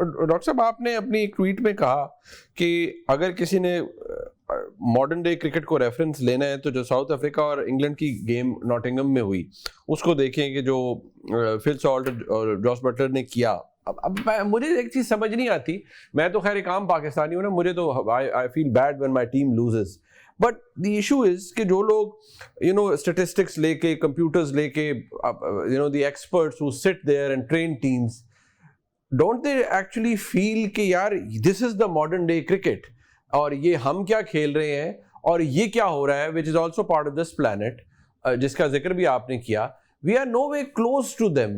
Doctor साहब, आपने अपनी एक ट्वीट में कहा कि अगर किसी ने मॉडर्न डे क्रिकेट को रेफरेंस लेना है तो जो साउथ अफ्रीका और इंग्लैंड की गेम नॉटिंघम में हुई उसको देखें कि जो फिल सॉल्ट और जॉस बटलर ने किया। अब मुझे एक चीज समझ नहीं आती, मैं तो खैर एक आम पाकिस्तानी हूँ ना, मुझे तो I feel bad when my team loses, but the issue is कि जो लोग स्टैटिस्टिक्स लेके, कंप्यूटर्स लेके, the experts who sit there and train teams, don't they actually feel कि यार this is the modern day cricket और ये हम क्या खेल रहे हैं और ये क्या हो रहा है, which is also part of this planet, जिसका जिक्र भी आपने किया, we are no way close to them.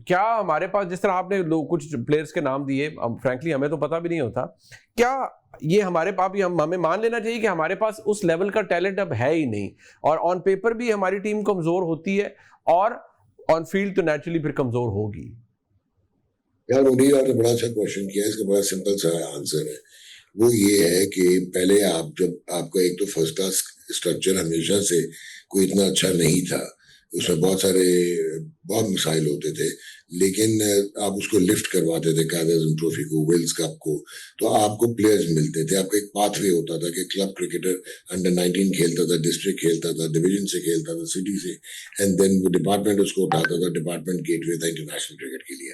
क्या हमारे पास, जिस तरह आपने कुछ प्लेयर्स के नाम दिए, फ्रैंकली हमें तो पता भी नहीं होता, क्या ये हमारे पास भी हमें मान लेना चाहिए कि हमारे पास उस लेवल का टैलेंट अब है ही नहीं और ऑन पेपर भी हमारी टीम कमजोर होती है और ऑन फील्ड तो नेचुरली फिर कमजोर होगी? यार मुनीर, आपने बड़ा अच्छा क्वेश्चन किया, इसका बड़ा सिंपल सा आंसर है। वो ये है कि पहले जब आपका एक तो फर्स्ट क्लास स्ट्रक्चर हमेशा से कोई इतना अच्छा नहीं था, उसमें बहुत मिसाइल होते थे, लेकिन आप उसको लिफ्ट करवाते थे, कायदे ट्रॉफी को, वेल्स कप को, तो आपको प्लेयर्स मिलते थे, आपका एक पाथवे होता था कि क्लब क्रिकेटर अंडर 19 खेलता था, डिस्ट्रिक्ट खेलता था, डिवीजन से खेलता था, सिटी से, एंड देन वो डिपार्टमेंट उसको उठाता था, डिपार्टमेंट गेटवे था इंटरनेशनल क्रिकेट के लिए,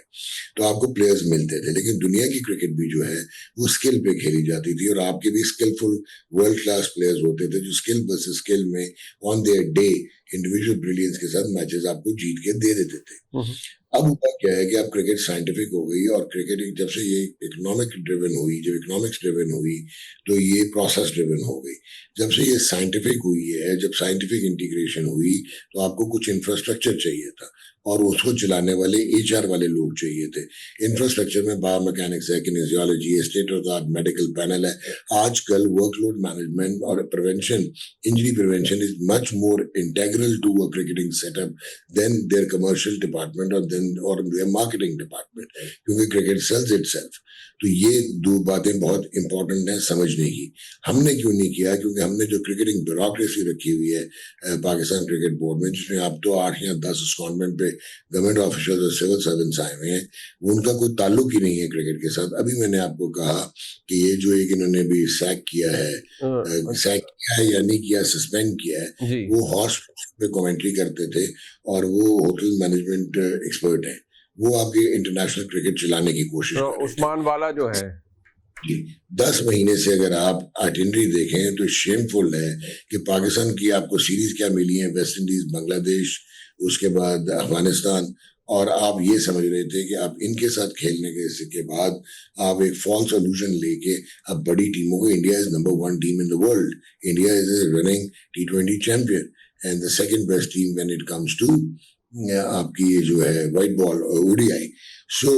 तो आपको प्लेयर्स मिलते थे। लेकिन दुनिया की क्रिकेट भी जो है वो स्किल पे खेली जाती थी और आपके भी स्किलफुल वर्ल्ड क्लास प्लेयर्स होते थे जो स्किल वर्सेस स्किल में on their day individual brilliance के साथ मैचेस आपको जीत के दे देते थे। अब हुआ क्या है कि अब क्रिकेट साइंटिफिक हो गई और क्रिकेट जब से ये इकोनॉमिक ड्रिवन हुई, जब इकोनॉमिक्स ड्रिवन हुई तो ये प्रोसेस ड्रिवन हो गई। जब से ये साइंटिफिक हुई है, जब साइंटिफिक इंटीग्रेशन हुई, तो आपको कुछ इंफ्रास्ट्रक्चर चाहिए था और उसको चलाने वाले एचआर वाले लोग चाहिए थे। इंफ्रास्ट्रक्चर में बायोमैकेनिक्स है, किनेसियोलॉजी है, state of the art medical panel है। आजकल वर्कलोड मैनेजमेंट और prevention, injury prevention is much more integral to a cricketing setup than their commercial department और देयर मार्केटिंग डिपार्टमेंट, क्योंकि क्रिकेट सेल्स इटसेल्फ। तो ये दो बातें बहुत इंपॉर्टेंट हैं समझने की। हमने क्यों नहीं किया? क्योंकि हमने जो क्रिकेटिंग ब्यूरोक्रेसी रखी हुई है पाकिस्तान क्रिकेट बोर्ड में, जिसमें अब तो 8 या 10 कॉन्वेंट पे गवर्नमेंट ऑफिशियल और सिविल सर्वेंट्स आए हुए हैं, उनका कोई ताल्लुक ही नहीं है क्रिकेट के साथ। अभी मैंने आपको कहा कि ये जो एक इन्होंने भी सैक किया है या नहीं किया, सस्पेंड किया है, वो हॉर्स पे कमेंट्री करते थे और वो होटल मैनेजमेंट एक्सपर्ट है, वो आपके इंटरनेशनल क्रिकेट चलाने की कोशिश कर रहे थे। उस्मान वाला जो है 10 महीने से अगर आप आइटिनरी देखें तो शेमफुल है कि पाकिस्तान की आपको सीरीज क्या मिली है, वेस्ट इंडीज, बांग्लादेश, उसके बाद अफगानिस्तान, और आप ये समझ रहे थे कि आप इनके साथ खेलने के बाद आप एक फॉल्स सोल्यूशन लेके अब बड़ी टीमों को, India is number 1 team in the world, India is running T20 champion and the second best team when it comes to आपकी ये जो है व्हाइट बॉल ओडीआई। सो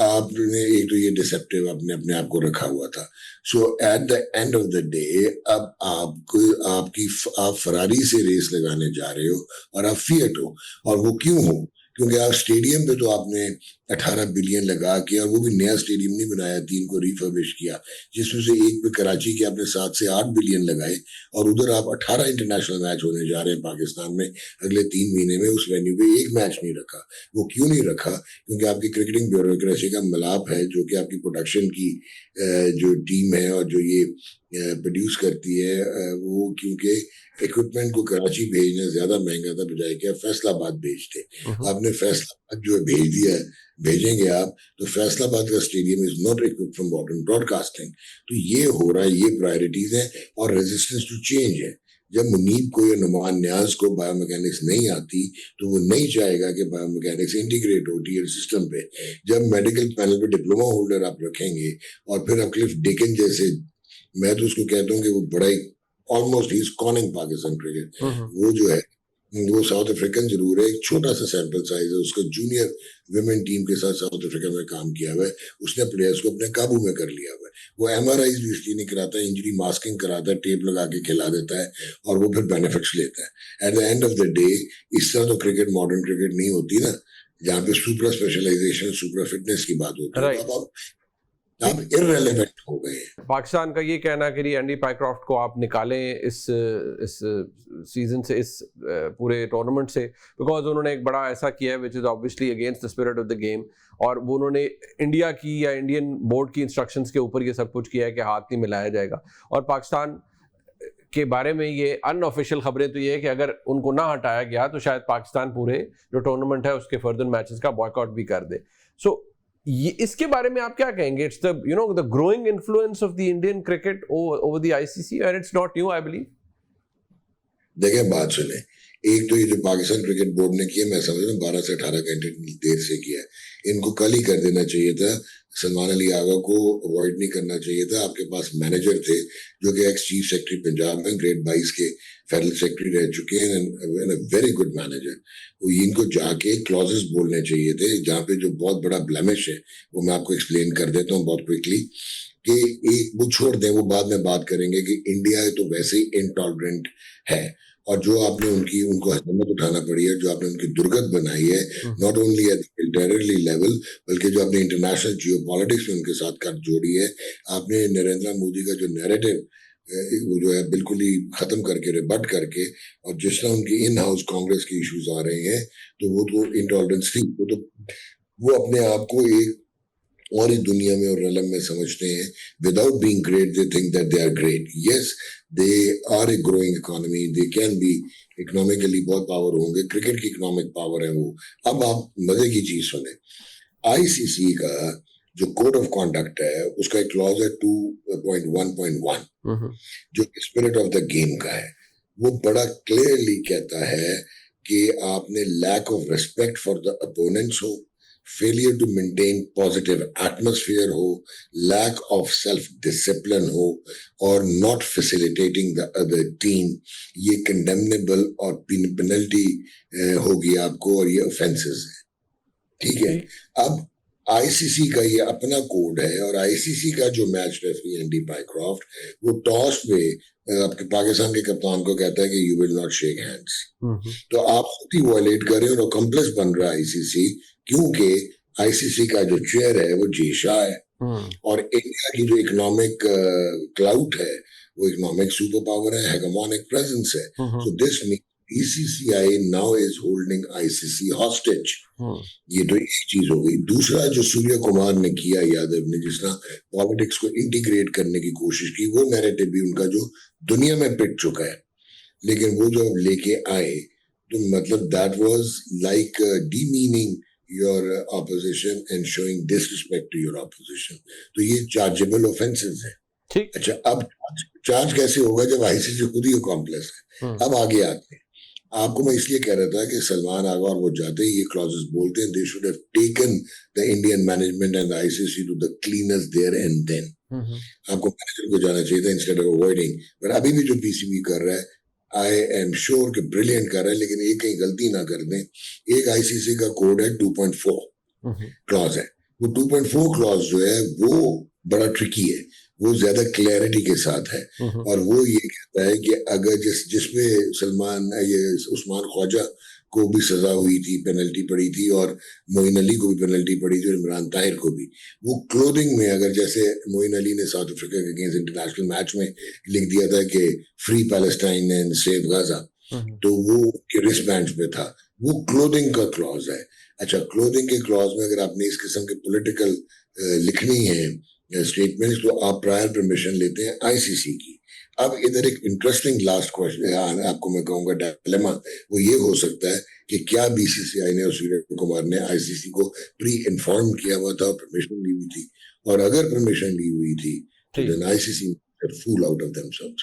आपने एक तो ये डिसेप्टिव आपने अपने आप को रखा हुआ था। So at the end of the day अब आप फरारी से रेस लगाने जा रहे हो और आप फिएट हो, और वो क्यों हो? क्योंकि आप स्टेडियम पे तो आपने 18 बिलियन लगा के, और वो भी नया स्टेडियम नहीं बनाया, 3 को रिफर्बिश किया, जिसमें से एक पे कराची के आपने 7 से 8 बिलियन लगाए, और उधर आप 18 इंटरनेशनल मैच होने जा रहे हैं पाकिस्तान में अगले 3 महीने में, उस वेन्यू पे एक मैच नहीं रखा। वो क्यों नहीं रखा? क्योंकि आपकी क्रिकेटिंग ब्यूरोक्रेसी का मिलाप है, जो कि आपकी प्रोडक्शन की जो टीम है और जो ये प्रोड्यूस करती है, वो क्योंकि इक्विपमेंट को कराची भेजना ज्यादा महंगा था बजाय कि आप फैसलाबाद भेजते। आपने फैसलाबाद जो है भेज दिया, भेजेंगे आप, तो फैसलाबाद का stadium is not equipped for modern broadcasting. तो ये हो रहा है, ये प्रायोरिटीज है और रेजिस्टेंस टू चेंज है। जब मुनीब को या नुमान न्याज को बायोमैकेनिक्स नहीं आती तो वो नहीं चाहेगा कि बायोमैकेनिक्स इंटीग्रेट हो टीएल सिस्टम पे। जब मेडिकल पैनल पे डिप्लोमा होल्डर आप रखेंगे और फिर आप क्लिफ डिकन जैसे, मैं तो उसको कहता हूँ कि वो बड़ा ही ऑलमोस्ट ही इज कॉनिंग पाकिस्तान क्रिकेट। वो जो है वो साउथ अफ्रीकन जरूर है, एक छोटा सा सैंपल साइज है, उसका जूनियर विमेन टीम के साथ साउथ अफ्रीका में काम किया हुआ है, उसने प्लेयर्स को अपने काबू में कर लिया हुआ है। वो MRIs भी इसलिए नहीं कराता है, इंजरी मास्किंग कराता है, टेप लगा के खिला देता है और वो फिर बेनिफिट्स लेता है। Eight the end of the day इस तरह तो क्रिकेट मॉडर्न क्रिकेट नहीं होती ना, जहाँ पे सुपर स्पेशलाइजेशन, सुपर फिटनेस की बात होती है। अब इररेलेवेंट हो गए हैं। पाकिस्तान का ये कहना कि एंडी पाइक्रॉफ्ट को आप निकालें इस सीजन से, इस पूरे टूर्नामेंट से, बिकॉज उन्होंने एक बड़ा ऐसा किया है which is obviously against the spirit of the game, और वो उन्होंने इंडिया की या इंडियन बोर्ड की इंस्ट्रक्शंस के ऊपर ये सब कुछ किया है कि हाथ नहीं मिलाया जाएगा। और पाकिस्तान के बारे में ये अनऑफिशियल खबरें तो ये है कि अगर उनको ना हटाया गया तो शायद पाकिस्तान पूरे जो टूर्नामेंट है उसके फर्दर मैचेस का बॉयकॉट भी कर दे। सो ये इसके बारे में आप क्या कहेंगे? It's the the growing influence of the Indian cricket over the ICC, and it's not new, I believe. देखिए, बात सुने, एक तो ये जो पाकिस्तान क्रिकेट बोर्ड ने किया, मैं समझ रहा हूँ 12 से 18 घंटे देर से किया है। इनको कल ही कर देना चाहिए था। सलमान अली आगा को अवॉइड नहीं करना चाहिए था। आपके पास मैनेजर थे जो कि एक्स चीफ सेक्रेटरी पंजाब में ग्रेड 22 के फेडरल सेक्रेटरी रह चुके हैं, वेरी गुड मैनेजर। वो इनको जाके क्लॉजेस बोलने चाहिए थे, जहाँ पे जो बहुत बड़ा ब्लेमिश है वो मैं आपको एक्सप्लेन कर देता हूँ बहुत क्विकली, कि एक वो छोड़ दें, वो बाद में बात करेंगे कि इंडिया तो वैसे ही इनटॉलरेंट है, और जो आपने उनको हजमत उठाना पड़ी है, जो आपने उनकी दुर्गत बनाई है, नॉट ओनली एट टेररली लेवल, बल्कि जो आपने इंटरनेशनल जियोपॉलिटिक्स में उनके साथ कर जोड़ी है, आपने नरेंद्र मोदी का जो नैरेटिव वो जो है बिल्कुल ही खत्म करके, रिबट करके, और जिस तरह उनकी इन हाउस कांग्रेस की इश्यूज आ रहे हैं, तो वो तो इंटॉलरेंस थी। वो अपने आप को एक और ही दुनिया में और रलम में समझते हैं। Without being great they think that they are great. Yes, they are a growing economy, they can be economically बहुत पावर होंगे, क्रिकेट की इकोनॉमिक पावर है वो। अब आप मजे की चीज सुने, आईसीसी का जो कोड ऑफ कॉन्डक्ट है उसका एक क्लॉज है 2.1.1 जो स्पिरिट ऑफ द गेम का है। वो बड़ा क्लियरली कहता है कि आपने lack of respect for the opponents हो, failure to maintain positive atmosphere हो, लैक ऑफ सेल्फ डिसिप्लिन हो, और not facilitating the other team, ये कंडेमनेबल और पेनल्टी होगी आपको, और ये ऑफेंसेस है। ठीक है। अब आईसीसी का ये अपना कोड है, और आईसीसी का जो मैच रेफरी एंडी पाइक्रॉफ्ट, वो टॉस पे आपके पाकिस्तान के कप्तान को कहता है कि you will not shake hands. तो आप खुद ही वायलेट कर रहे हो, और कॉम्प्लेक्स बन रहा है आईसीसी, क्योंकि आईसीसी का जो चेयर है वो जे शाह है, और इंडिया की जो इकोनॉमिक क्लाउट है वो इकोनॉमिक सुपर पावर है, हेगेमोनिक प्रेजेंस है। So this means BCCI now is holding ICC hostage. ये तो एक चीज हो गई। दूसरा, जो सूर्य कुमार ने किया, यादव ने, जिस तरह पॉलिटिक्स को इंटीग्रेट करने की कोशिश की, वो नैरेटिव भी उनका जो दुनिया में पिट चुका है, लेकिन वो जो लेके आए, तो मतलब that was like demeaning your opposition and showing disrespect to your opposition. तो ये चार्जेबल ऑफेंसेस है। ठीक। अच्छा, अब चार्ज कैसे होगा जब आईसीसी खुद ही कॉम्प्लेक्स है। अब आगे आते हैं। आपको मैं इसलिए कह रहा था कि सलमान आगा और वो जाते ही ये क्लॉजेस बोलते हैं, they should have taken the Indian management and the ICC to the cleaners there and then. आपको मैनेजर को जाना चाहिए था इंस्टेड ऑफ अवॉइडिंग। पर अभी भी जो पीसीबी कर रहा है, आई एम श्योर कि ब्रिलियंट कर रहा है, लेकिन एक कहीं गलती ना कर दें। एक आईसीसी का कोड है 2.4 क्लॉज है। वो 2.4 क्लॉज जो है वो बड़ा ट्रिकी है, वो ज्यादा क्लैरिटी के साथ है, और वो ये कहता है कि अगर जिसमें उस्मान ख्वाजा को भी सजा हुई थी, पेनल्टी पड़ी थी, और मोइन अली को भी पेनल्टी पड़ी थी, और इमरान ताहिर को भी, वो क्लोथिंग में, अगर जैसे मोइन अली ने साउथ अफ्रीका के अगेंस्ट इंटरनेशनल मैच में लिख दिया था कि free Palestine and save Gaza, तो वो रिस्ट बैंड पे था, वो क्लोथिंग का क्लॉज है। अच्छा, क्लोथिंग के क्लॉज में अगर आपने इस किस्म के पॉलिटिकल लिखनी है स्टेटमेंट्स, तो आप प्रायर परमिशन लेते हैं आईसीसी की। अब इधर एक इंटरेस्टिंग लास्ट क्वेश्चन आपको मैं कहूंगा डायलेमा, वो ये हो सकता है कि क्या बीसीसीआई ने और सूर्य कुमार ने आईसीसी को प्री इन्फॉर्म किया हुआ था और परमिशन ली हुई थी, और अगर परमिशन ली हुई थी तो then ICC fool out of themselves.